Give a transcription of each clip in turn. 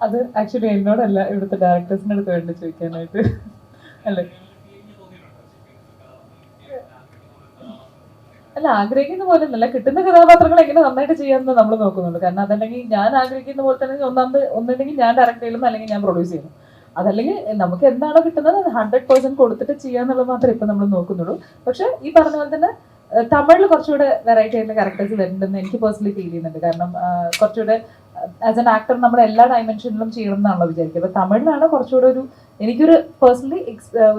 അത് ആക്ച്വലി എന്നോടല്ല, ഇവിടുത്തെ ഡയറക്ടേഴ്സിൻ്റെ അടുത്ത് വേണ്ടി ചോദിക്കാനായിട്ട് അല്ലേ. അല്ല, ആഗ്രഹിക്കുന്ന പോലെ ഒന്നല്ല, കിട്ടുന്ന കഥാപാത്രങ്ങൾ എങ്ങനെ നന്നായിട്ട് ചെയ്യാമെന്ന് നമ്മൾ നോക്കുന്നുണ്ട്. കാരണം അതല്ലെങ്കിൽ ഞാൻ ആഗ്രഹിക്കുന്ന പോലെ തന്നെ ഒന്നുണ്ടെങ്കിൽ ഞാൻ ഡയറക്ട് ചെയ്യുന്നു, അല്ലെങ്കിൽ ഞാൻ പ്രൊഡ്യൂസ് ചെയ്യുന്നു. അതല്ലെങ്കിൽ നമുക്ക് എന്താണോ കിട്ടുന്നത് അത് 100% കൊടുത്തിട്ട് ചെയ്യാന്നുള്ളത് മാത്രമേ ഇപ്പം നമ്മൾ നോക്കുന്നുള്ളൂ. പക്ഷെ ഈ പറഞ്ഞ പോലെ തന്നെ തമിഴിൽ കുറച്ചുകൂടെ വെറൈറ്റി ആയിട്ടുള്ള ക്യാരക്ടേഴ്സ് വരുന്നുണ്ടെന്ന് എനിക്ക് പേഴ്സണലി ഫീൽ ചെയ്യുന്നുണ്ട്. കാരണം കുറച്ചുകൂടെ ആസ് എൻ ആക്ടർ നമ്മൾ എല്ലാ ഡയമെൻഷനിലും ചെയ്യണം എന്നാണല്ലോ വിചാരിക്കുക. അപ്പോൾ തമിഴിലാണ് കുറച്ചുകൂടെ എനിക്കൊരു പേഴ്സണലി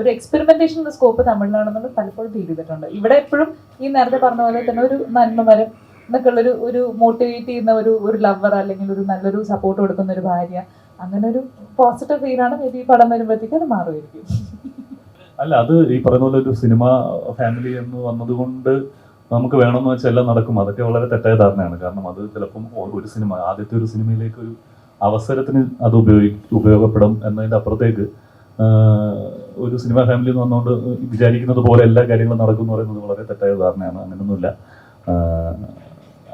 ഒരു എക്സ്പെരിമെന്റേഷൻ സ്കോപ്പ് തമിഴിലാണെന്നുള്ളത് പലപ്പോഴും ഫീൽ ചെയ്തിട്ടുണ്ട്. ഇവിടെ എപ്പോഴും ഈ നേരത്തെ പറഞ്ഞ പോലെ തന്നെ ഒരു നന്മമരം എന്നൊക്കെ ഒരു മോട്ടിവേറ്റ് ചെയ്യുന്ന ഒരു ലവർ, അല്ലെങ്കിൽ ഒരു നല്ലൊരു സപ്പോർട്ട് കൊടുക്കുന്ന ഒരു ഭാര്യ, അങ്ങനെ ഒരു പോസിറ്റീവ് ഫീലാണ് മേ ബി പടം വരുമ്പോഴത്തേക്ക് അത് മാറുമായിരിക്കും. അല്ല, അത് ഈ പറയുന്ന പോലെ ഒരു സിനിമ ഫാമിലി എന്ന് വന്നതുകൊണ്ട് നമുക്ക് വേണമെന്ന് വെച്ചാൽ എല്ലാം നടക്കും. അതൊക്കെ വളരെ തെറ്റായ ധാരണയാണ്. കാരണം അത് ചിലപ്പം ഒരു സിനിമ, ആദ്യത്തെ ഒരു സിനിമയിലേക്ക് ഒരു അവസരത്തിന് അത് ഉപയോഗപ്പെടും എന്നതിൻ്റെ അപ്പുറത്തേക്ക് ഒരു സിനിമ ഫാമിലി എന്ന് വന്നുകൊണ്ട് വിചാരിക്കുന്നത് പോലെ എല്ലാ കാര്യങ്ങളും നടക്കും എന്ന് പറയുന്നത് വളരെ തെറ്റായ ധാരണയാണ്. അങ്ങനെയൊന്നുമില്ല.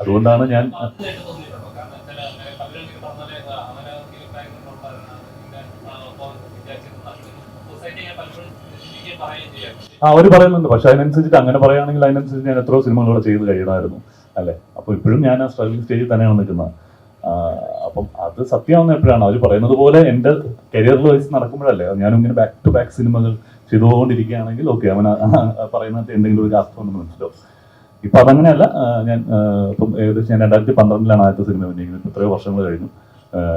അതുകൊണ്ടാണ് ഞാൻ അവർ പറയുന്നുണ്ട്. പക്ഷെ അതിനനുസരിച്ചിട്ട് അങ്ങനെ പറയുകയാണെങ്കിൽ അതിനനുസരിച്ച് ഞാൻ എത്രയോ സിനിമകളോടെ ചെയ്ത് കഴിയണമായിരുന്നു അല്ലേ. അപ്പോൾ ഇപ്പോഴും ഞാൻ ആ സ്ട്രഗ്ലിംഗ് സ്റ്റേജിൽ തന്നെയാണ് നിൽക്കുന്നത്. അപ്പം അത് സത്യമാവുന്ന എപ്പോഴാണ് അവർ പറയുന്നത് പോലെ എൻ്റെ കരിയറിൽ വയസ്സ് നടക്കുമ്പോഴല്ലേ. ഞാനിങ്ങനെ ബാക്ക് ടു ബാക്ക് സിനിമകൾ ചെയ്തുകൊണ്ടിരിക്കുകയാണെങ്കിൽ ഓക്കെ, അവൻ പറയുന്നത് എന്തെങ്കിലും ഒരു അർത്ഥമുണ്ടെന്ന് മനസ്സിലാവും. ഇപ്പം അതങ്ങനെയല്ല. ഞാൻ ഇപ്പം ഏകദേശം ഞാൻ 2012 ആദ്യത്തെ സിനിമ വന്നിരിക്കുന്നത്. ഇപ്പം എത്രയോ വർഷങ്ങൾ കഴിഞ്ഞു.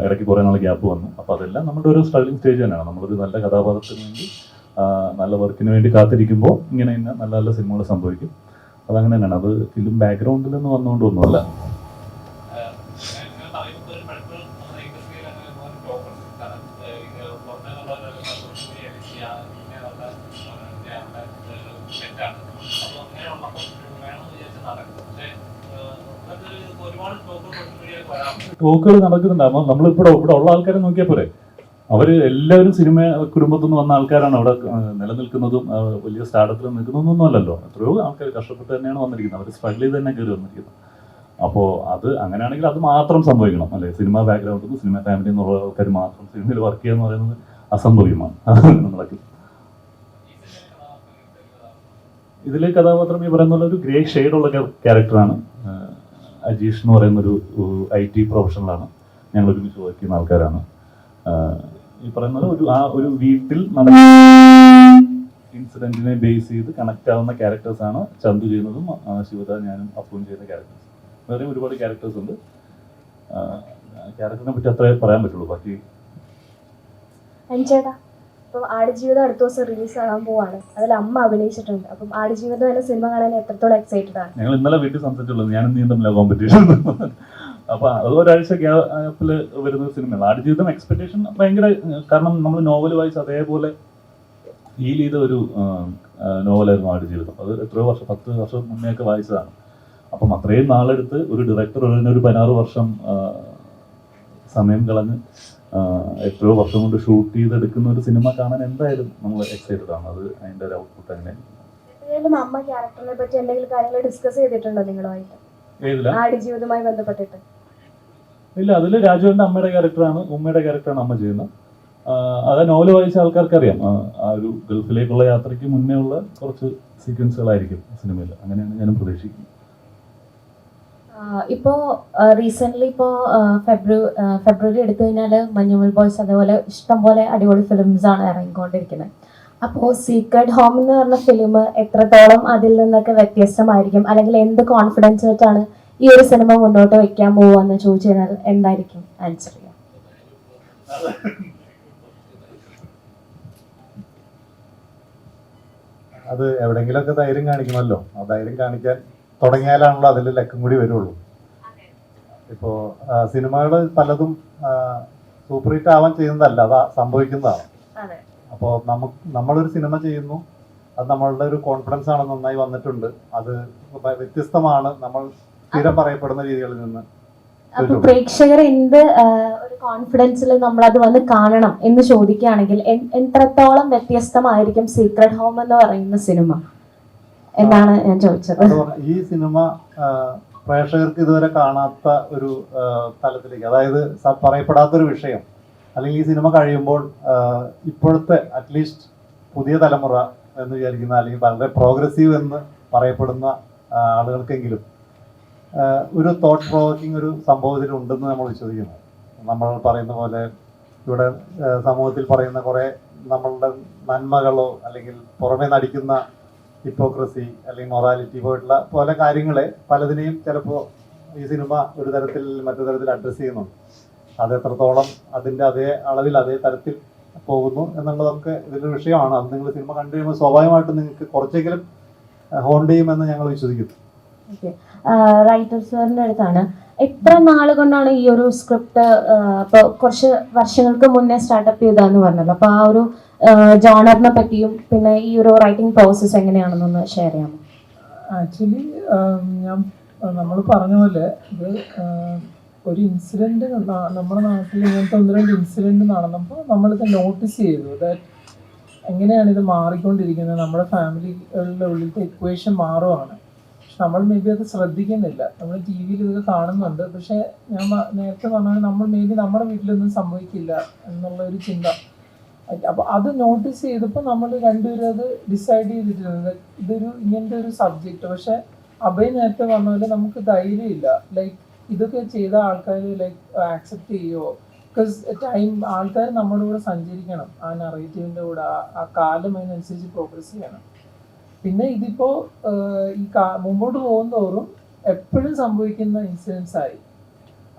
ഇടയ്ക്ക് കുറേ നാൾ ഗ്യാപ്പ് വന്നു. അപ്പോൾ അതെല്ലാം നമ്മുടെ ഒരു സ്ട്രഗ്ലിംഗ് സ്റ്റേജ് തന്നെയാണ്. നമ്മളൊരു നല്ല കഥാപാത്രത്തിന് വേണ്ടി, നല്ല വർക്കിന് വേണ്ടി കാത്തിരിക്കുമ്പോൾ ഇങ്ങനെ നല്ല നല്ല സിനിമകൾ സംഭവിക്കും. അതങ്ങനെ തന്നെയാണ്. അത് ഫിലിം ബാക്ക്ഗ്രൗണ്ടിൽ നിന്ന് വന്നുകൊണ്ടൊന്നുമല്ല. ടോക്കുകൾ നടക്കുന്നുണ്ടാകുമ്പോൾ നമ്മളിപ്പോൾ ഇവിടെ ഉള്ള ആൾക്കാരെ നോക്കിയാൽ പോരെ. അവർ എല്ലാവരും സിനിമ കുടുംബത്തിൽ നിന്ന് വന്ന ആൾക്കാരാണ് അവിടെ നിലനിൽക്കുന്നതും വലിയ സ്റ്റാർട്ടപ്പിൽ നിൽക്കുന്നതൊന്നും അല്ലല്ലോ. എത്രയോ ആൾക്കാർ കഷ്ടപ്പെട്ട് തന്നെയാണ് വന്നിരിക്കുന്നത്. അവർ സ്ട്രഗിൾ ചെയ്ത് തന്നെ കയറി വന്നിരിക്കുന്നത്. അപ്പോൾ അത് അങ്ങനെയാണെങ്കിൽ അത് മാത്രം സംഭവിക്കണം അല്ലേ. സിനിമ ബാക്ക്ഗ്രൗണ്ടിൽ നിന്ന് സിനിമ ഫാമിലി എന്നുള്ള ആൾക്കാർ മാത്രം സിനിമയിൽ വർക്ക് ചെയ്യുക എന്ന് പറയുന്നത് അസംഭവ്യമാണ്. അതങ്ങനെ നടക്കും. ഇതിലെ കഥാപാത്രം ഈ പറയുന്ന പോലെ ഒരു ഗ്രേ ഷെയ്ഡുള്ള ക്യാരക്ടറാണ്. അജീഷ് എന്ന് പറയുന്നൊരു IT പ്രൊഫഷണലാണ്. ഞങ്ങൾ ഒരുമിച്ച് വർക്ക് ചെയ്യുന്ന ആൾക്കാരാണ്. ഈ പറയുന്നത് ഒരു വീട്ടിൽ നടക്കുന്ന ഇൻസിഡന്റിനെ ബേസ് ചെയ്ത് കണക്ട് ആവുന്ന ക്യാരക്ടേഴ്സാണ് ചന്തു ചെയ്യുന്നതും ശിവദ ഞാനും അപ്പുവും ചെയ്യുന്ന ക്യാരക്ടേഴ്സ്. വേറെയും ഒരുപാട് ക്യാരക്ടേഴ്സ് ഉണ്ട്. ക്യാരക്ടറിനെ പറ്റി അത്രേ പറയാൻ പറ്റുള്ളൂ. ബാക്കി അപ്പം ആടുജീവിതം അടുത്ത ദിവസം റിലീസ് ആകാൻ പോവാണ്. അതിൽ അമ്മ അഭിനയിച്ചിട്ടുണ്ട്. അപ്പം ആടുജീവിതം എന്ന സിനിമ കാണാൻ എത്രത്തോളം എക്സൈറ്റഡ് ആണ്? ഞങ്ങൾ ഇന്നലെ വീട്ടിൽ സംസാരിച്ചുള്ളത്. ഞാനും നീ തമ്മിലാണ് കോമ്പറ്റീഷൻ. അപ്പൊ അത് ഒരാഴ്ച ഗ്യാപ്പിൽ വരുന്ന സിനിമയാണ് ആടുജീവിതം. എക്സ്പെക്ടേഷൻ ഭയങ്കര, കാരണം നമ്മൾ നോവൽ വായിച്ച് അതേപോലെ ഫീൽ ചെയ്ത ഒരു നോവലായിരുന്നു ആടുജീവിതം. അത് എത്രയോ വർഷം, 10 വർഷം മുന്നേ ഒക്കെ വായിച്ചതാണ്. അപ്പം അത്രയും നാളെടുത്ത് ഒരു ഡയറക്ടർ ഒരു 16 വർഷം സമയം കളഞ്ഞ് എത്രയോ വർഷം കൊണ്ട് ഷൂട്ട് ചെയ്തെടുക്കുന്ന ഒരു സിനിമ കാണാൻ എന്തായാലും നമ്മൾ എക്സൈറ്റഡ് ആണ്. അത് അതിൻ്റെ ഒരു ഔട്ട്പുട്ട് അങ്ങനെ. അമ്മ ക്യാരക്ടറിനെ പറ്റി എന്തെങ്കിലും കാര്യങ്ങൾ ഡിസ്കസ് ചെയ്തിട്ടുണ്ടോ നിങ്ങളുമായിട്ട്? ആടുജീവിതവുമായി ബന്ധപ്പെട്ടിട്ട്? ഇല്ല, അതിൽ രാജുവിൻ്റെ അമ്മയുടെ ക്യാരക്ടറാണ്, ഉമ്മയുടെ ക്യാരക്ടറാണ് അമ്മ ചെയ്യുന്നത്. അത് നോവൽ വായിച്ച ആൾക്കാർക്ക് അറിയാം. ആ ഒരു ഗൾഫിലേക്കുള്ള യാത്രയ്ക്ക് മുന്നേ ഉള്ള കുറച്ച് സീക്വൻസുകളായിരിക്കും സിനിമയിൽ. അങ്ങനെയാണ് ഞാനും പ്രതീക്ഷിക്കുന്നത്. ഇപ്പോൾ റീസെൻ്റ്ലി ഫെബ്രുവരി എടുത്തു കഴിഞ്ഞാൽ മഞ്ഞുമൽ ബോയ്സ്, അതേപോലെ ഇഷ്ടംപോലെ അടിപൊളി ഫിലിംസാണ് ഇറങ്ങിക്കൊണ്ടിരിക്കുന്നത്. അപ്പോൾ സീക്രട്ട് ഹോം എന്ന് പറഞ്ഞ ഫിലിം എത്രത്തോളം അതിൽ നിന്നൊക്കെ വ്യത്യസ്തമായിരിക്കും, അല്ലെങ്കിൽ എന്ത് കോൺഫിഡൻസ് വെച്ചാണ് ഈ ഒരു സിനിമ മുന്നോട്ട് വയ്ക്കാൻ പോവാന്ന് ചോദിച്ചു കഴിഞ്ഞാൽ എന്തായിരിക്കും ആൻസർ ചെയ്യുക? അത് എവിടെയെങ്കിലുമൊക്കെ ധൈര്യം കാണിക്കണമല്ലോ. ആ ധൈര്യം കാണിക്കാൻ തുടങ്ങിയാലാണല്ലോ അതിൽ ലക്കം കൂടി വരുള്ളൂ. ഇപ്പോൾ സിനിമകൾ പലതും സൂപ്പർ ഹിറ്റ് ആവാൻ ചെയ്യുന്നതല്ല, അത് സംഭവിക്കുന്നതാണ്. അപ്പോൾ നമ്മളൊരു സിനിമ ചെയ്യുന്നു, അത് നമ്മളുടെ ഒരു കോൺഫിഡൻസ് ആണ്, നന്നായി വന്നിട്ടുണ്ട്, അത് വ്യത്യസ്തമാണ് നമ്മൾ സ്ഥിരം പറയപ്പെടുന്ന രീതികളിൽ നിന്ന്. അപ്പൊ പ്രേക്ഷകർ എന്ത് ഒരു കോൺഫിഡൻസിൽ നമ്മൾ അത് വന്ന് കാണണം എന്ന് ചോദിക്കുകയാണെങ്കിൽ എത്രത്തോളം വ്യത്യസ്തമായിരിക്കും സീക്രട്ട് ഹോം എന്ന് പറയുന്ന സിനിമ എന്നാണ് ഞാൻ ചോദിച്ചത്. ഈ സിനിമ പ്രേക്ഷകർക്ക് ഇതുവരെ കാണാത്ത ഒരു തലത്തിലേക്ക്, അതായത് പറയപ്പെടാത്തൊരു വിഷയം അല്ലെങ്കിൽ ഈ സിനിമ കഴിയുമ്പോൾ ഇപ്പോഴത്തെ അറ്റ്ലീസ്റ്റ് പുതിയ തലമുറ എന്ന് വിചാരിക്കുന്ന അല്ലെങ്കിൽ വളരെ പ്രോഗ്രസീവ് എന്ന് പറയപ്പെടുന്ന ആളുകൾക്കെങ്കിലും ഒരു തോട്ട് പ്രൊവോക്കിംഗ് ഒരു സംഭവത്തിൽ ഉണ്ടെന്ന് നമ്മൾ വിശ്വസിക്കുന്നു. നമ്മൾ പറയുന്ന പോലെ ഇവിടെ സമൂഹത്തിൽ പറയുന്ന കുറേ നമ്മളുടെ നന്മകളോ അല്ലെങ്കിൽ പുറമേ നടിക്കുന്ന ഹിപ്പോക്രസി അല്ലെങ്കിൽ മൊറാലിറ്റി പോയിട്ടുള്ള പോലെ കാര്യങ്ങളെ പലതിനെയും ചിലപ്പോൾ ഈ സിനിമ ഒരു തരത്തിൽ മറ്റു തരത്തിൽ അഡ്രസ്സ് ചെയ്യുന്നുണ്ട്. അത് എത്രത്തോളം അതിൻ്റെ അതേ അളവിൽ അതേ തരത്തിൽ പോകുന്നു എന്നുള്ളതൊക്കെ ഇതിലൊരു വിഷയമാണ്. അത് നിങ്ങൾ സിനിമ കണ്ടു കഴിയുമ്പോൾ സ്വാഭാവികമായിട്ടും നിങ്ങൾക്ക് കുറച്ചെങ്കിലും ഹോണ്ട് ചെയ്യുമെന്ന് ഞങ്ങൾ വിശ്വസിക്കുന്നു. റൈറ്റർ സാറിൻ്റെ അടുത്താണ്, എത്ര നാൾ കൊണ്ടാണ് ഈ ഒരു സ്ക്രിപ്റ്റ് ഇപ്പോൾ കുറച്ച് വർഷങ്ങൾക്ക് മുന്നേ സ്റ്റാർട്ടപ്പ് ചെയ്തതെന്ന് പറഞ്ഞല്ലോ, അപ്പോൾ ആ ഒരു ജോണറിനെ പറ്റിയും പിന്നെ ഈ ഒരു റൈറ്റിംഗ് പ്രോസസ്സ് എങ്ങനെയാണെന്നൊന്ന് ഷെയർ ചെയ്യാമോ? ആക്ച്വലി നമ്മൾ പറഞ്ഞ പോലെ ഇത് ഒരു ഇൻസിഡൻറ്റ് നമ്മുടെ നാട്ടിൽ ഇങ്ങനത്തെ 1-2 ഇൻസിഡൻറ്റ് നടന്നപ്പോൾ നമ്മളിത് നോട്ടീസ് ചെയ്തു ദാറ്റ് എങ്ങനെയാണ് ഇത് മാറിക്കൊണ്ടിരിക്കുന്നത്, നമ്മുടെ ഫാമിലികളുടെ ഉള്ളിലത്തെ ഇക്വേഷൻ മാറുവാണ്. പക്ഷെ നമ്മൾ മേ ബി അത് ശ്രദ്ധിക്കുന്നില്ല. നമ്മൾ ടി വിയിൽ ഇതൊക്കെ കാണുന്നുണ്ട്, പക്ഷേ ഞാൻ നേരത്തെ പറഞ്ഞാൽ നമ്മൾ മേ ബി നമ്മുടെ വീട്ടിലൊന്നും സംഭവിക്കില്ല എന്നുള്ള ഒരു ചിന്ത. അപ്പോൾ അത് നോട്ടീസ് ചെയ്തപ്പോൾ നമ്മൾ രണ്ടുപേരും അത് ഡിസൈഡ് ചെയ്തിട്ടുണ്ട് ഇതൊരു ഇങ്ങനത്തെ ഒരു സബ്ജക്റ്റ്. പക്ഷെ അഭയ് നേരത്തെ പറഞ്ഞ പോലെ നമുക്ക് ധൈര്യമില്ല, ലൈക്ക് ഇതൊക്കെ ചെയ്ത ആൾക്കാർ ലൈക്ക് ആക്സെപ്റ്റ് ചെയ്യുമോ? ബിക്കോസ് ടൈം ആൾക്കാർ നമ്മുടെ കൂടെ സഞ്ചരിക്കണം, ആ നറേറ്റീവിൻ്റെ കൂടെ ആ കാലം അതിനനുസരിച്ച് പ്രോഗ്രസ് ചെയ്യണം. പിന്നെ ഇതിപ്പോൾ ഈ മുമ്പോട്ട് പോകുന്തോറും എപ്പോഴും സംഭവിക്കുന്ന ഇൻസിഡൻസ് ആയി.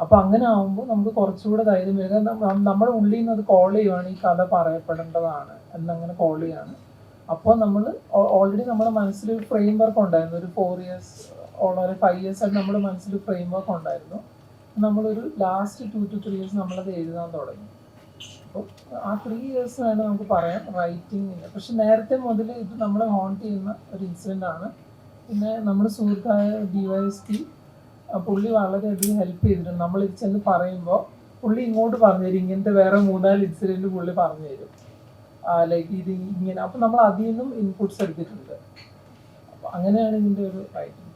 അപ്പോൾ അങ്ങനെ ആകുമ്പോൾ നമുക്ക് കുറച്ചുകൂടെ ധൈര്യം വരിക. നമ്മുടെ ഉള്ളിൽ നിന്ന് അത് കോൾ ചെയ്യുവാണ്, ഈ കഥ പറയപ്പെടേണ്ടതാണ് എന്നങ്ങനെ കോൾ ചെയ്യാണ്. അപ്പോൾ നമ്മൾ ഓൾറെഡി നമ്മുടെ മനസ്സിലൊരു ഫ്രെയിം വർക്ക് ഉണ്ടായിരുന്നു, ഒരു 4 years ഓളൊരു 5 years ആയിട്ട് നമ്മുടെ മനസ്സിൽ ഫ്രെയിം വർക്ക് ഉണ്ടായിരുന്നു. നമ്മളൊരു ലാസ്റ്റ് 2 to 3 years നമ്മളത് എഴുതാൻ തുടങ്ങി. അപ്പോൾ ആ 3 years വേണം നമുക്ക് പറയാം റൈറ്റിങ്ങിന്. പക്ഷെ നേരത്തെ മുതൽ ഇത് നമ്മളെ ഹോണ്ട് ചെയ്യുന്ന ഒരു ഇൻസിഡൻ്റ് ആണ്. പിന്നെ നമ്മുടെ സുഹൃത്തായ DYSP പുള്ളി വളരെയധികം ഹെൽപ്പ് ചെയ്തിട്ടുണ്ട്. നമ്മൾ ഇത് ചെന്ന് പറയുമ്പോൾ പുള്ളി ഇങ്ങോട്ട് പറഞ്ഞു തരും, ഇങ്ങനത്തെ വേറെ 3-4 ഇൻസിഡൻറ്റ് പുള്ളി പറഞ്ഞു തരും, ലൈക്ക് ഇത് ഇങ്ങനെ. അപ്പോൾ നമ്മൾ അതിൽ നിന്നും ഇൻപുട്സ് എടുത്തിട്ടുണ്ട്. അപ്പോൾ അങ്ങനെയാണ് ഇതിൻ്റെ ഒരു റൈറ്റിംഗ്.